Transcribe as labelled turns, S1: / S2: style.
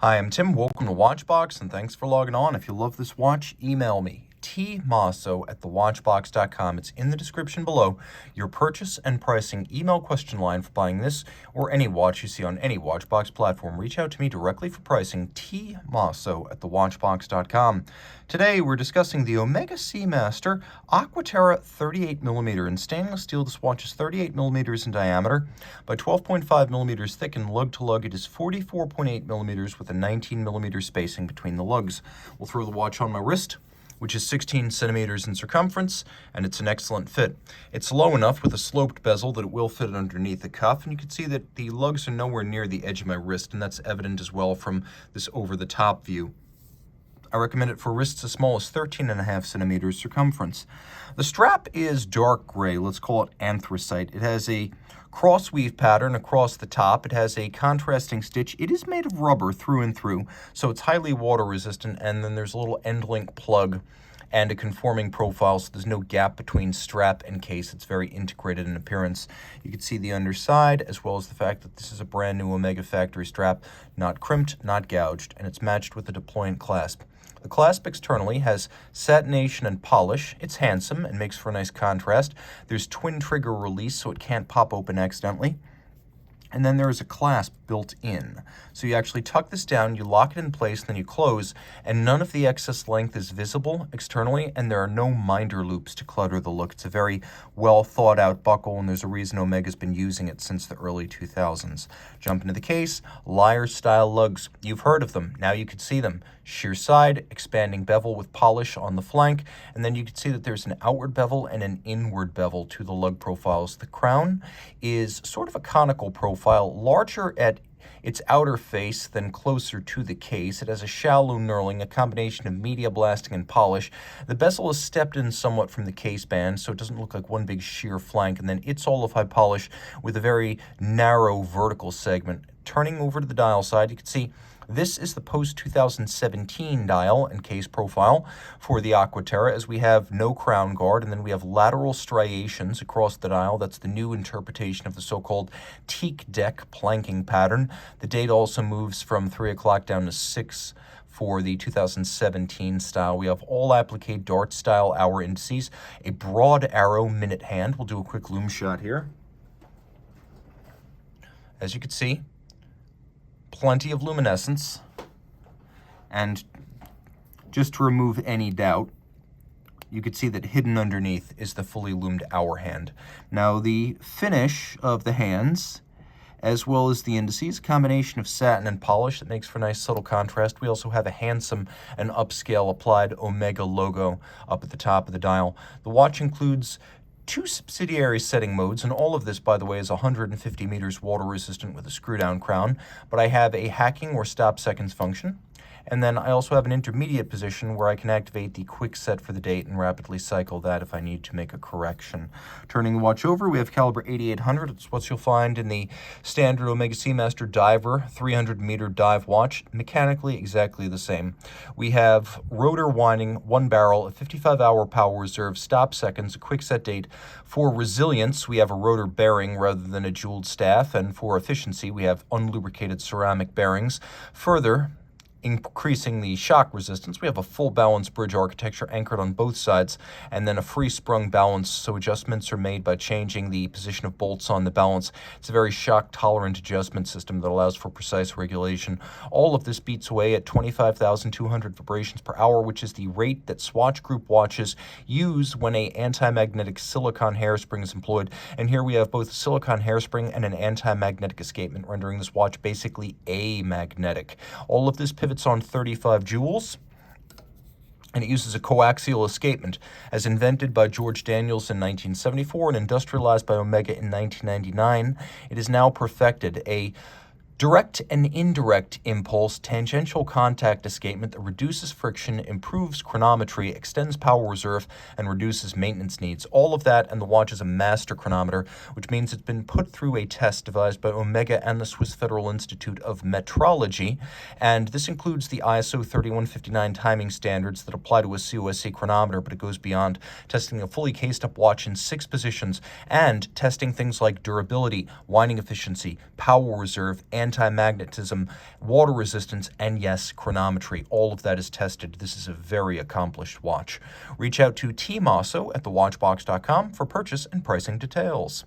S1: Hi, I'm Tim. Welcome to Watchbox, and thanks for logging on. If you love this watch, email me, tmosso@thewatchbox.com. It's in the description below. Your purchase and pricing email question line for buying this or any watch you see on any Watchbox platform. Reach out to me directly for pricing, tmosso@thewatchbox.com. Today, we're discussing the Omega Seamaster Aqua Terra 38mm in stainless steel. This watch is 38mm in diameter by 12.5mm thick, and lug-to-lug it is 44.8mm with a 19mm spacing between the lugs. We'll throw the watch on my wrist, which is 16 centimeters in circumference, and it's an excellent fit. It's low enough with a sloped bezel that it will fit underneath the cuff, and you can see that the lugs are nowhere near the edge of my wrist, and that's evident as well from this over-the-top view. I recommend it for wrists as small as 13.5 centimeters circumference. The strap is dark gray, let's call it anthracite. It has a cross weave pattern across the top. It has a contrasting stitch. It is made of rubber through and through, so it's highly water resistant, and then there's a little end link plug and a conforming profile, so there's no gap between strap and case. It's very integrated in appearance. You can see the underside, as well as the fact that this is a brand new Omega factory strap, not crimped, not gouged, and it's matched with a deployant clasp. The clasp externally has satination and polish. It's handsome and makes for a nice contrast. There's twin trigger release, so it can't pop open accidentally. And then there is a clasp built in. So you actually tuck this down, you lock it in place, and then you close, and none of the excess length is visible externally, and there are no minder loops to clutter the look. It's a very well thought out buckle, and there's a reason Omega's been using it since the early 2000s. Jump into the case, lyre style lugs. You've heard of them, now you can see them. Sheer side, expanding bevel with polish on the flank, and then you can see that there's an outward bevel and an inward bevel to the lug profiles. The crown is sort of a conical profile, larger at its outer face than closer to the case. It has a shallow knurling, a combination of media blasting and polish. The bezel is stepped in somewhat from the case band, so it doesn't look like one big sheer flank, and then it's all of high polish with a very narrow vertical segment. Turning over to the dial side, you can see this is the post-2017 dial and case profile for the Aqua Terra, as we have no crown guard, and then we have lateral striations across the dial. That's the new interpretation of the so-called teak deck planking pattern. The date also moves from 3 o'clock down to 6 for the 2017 style. We have all applique dart style hour indices, a broad arrow minute hand. We'll do a quick loom shot here. As you can see, plenty of luminescence, and just to remove any doubt, you could see that hidden underneath is the fully loomed hour hand. Now the finish of the hands, as well as the indices, combination of satin and polish that makes for nice subtle contrast. We also have a handsome and upscale applied Omega logo up at the top of the dial. The watch includes 2 subsidiary setting modes, and all of this, by the way, is 150 meters water resistant with a screw down crown, but I have a hacking or stop seconds function. And then I also have an intermediate position where I can activate the quick set for the date and rapidly cycle that if I need to make a correction. Turning the watch over, we have caliber 8800. It's what you'll find in the standard Omega Seamaster Diver 300-meter dive watch. Mechanically, exactly the same. We have rotor winding, 1 barrel, a 55-hour power reserve, stop seconds, a quick set date. For resilience, we have a rotor bearing rather than a jeweled staff, and for efficiency, we have unlubricated ceramic bearings. Further, increasing the shock resistance, we have a full balance bridge architecture anchored on both sides, and then a free sprung balance, so adjustments are made by changing the position of bolts on the balance. It's a very shock tolerant adjustment system that allows for precise regulation. All of this beats away at 25,200 vibrations per hour, which is the rate that Swatch Group watches use when a anti-magnetic silicon hairspring is employed. And here we have both a silicon hairspring and an anti-magnetic escapement, rendering this watch basically amagnetic. All of this pivots on 35 joules, and it uses a coaxial escapement, as invented by George Daniels in 1974 and industrialized by Omega in 1999. It is now perfected, a direct and indirect impulse tangential contact escapement that reduces friction, improves chronometry, extends power reserve, and reduces maintenance needs. All of that, and the watch is a master chronometer, which means it's been put through a test devised by Omega and the Swiss Federal Institute of Metrology, and this includes the ISO 3159 timing standards that apply to a COSC chronometer, but it goes beyond, testing a fully cased-up watch in 6 positions, and testing things like durability, winding efficiency, power reserve, and anti-magnetism, water resistance, and yes, chronometry. All of that is tested. This is a very accomplished watch. Reach out to Team Mosso at thewatchbox.com for purchase and pricing details.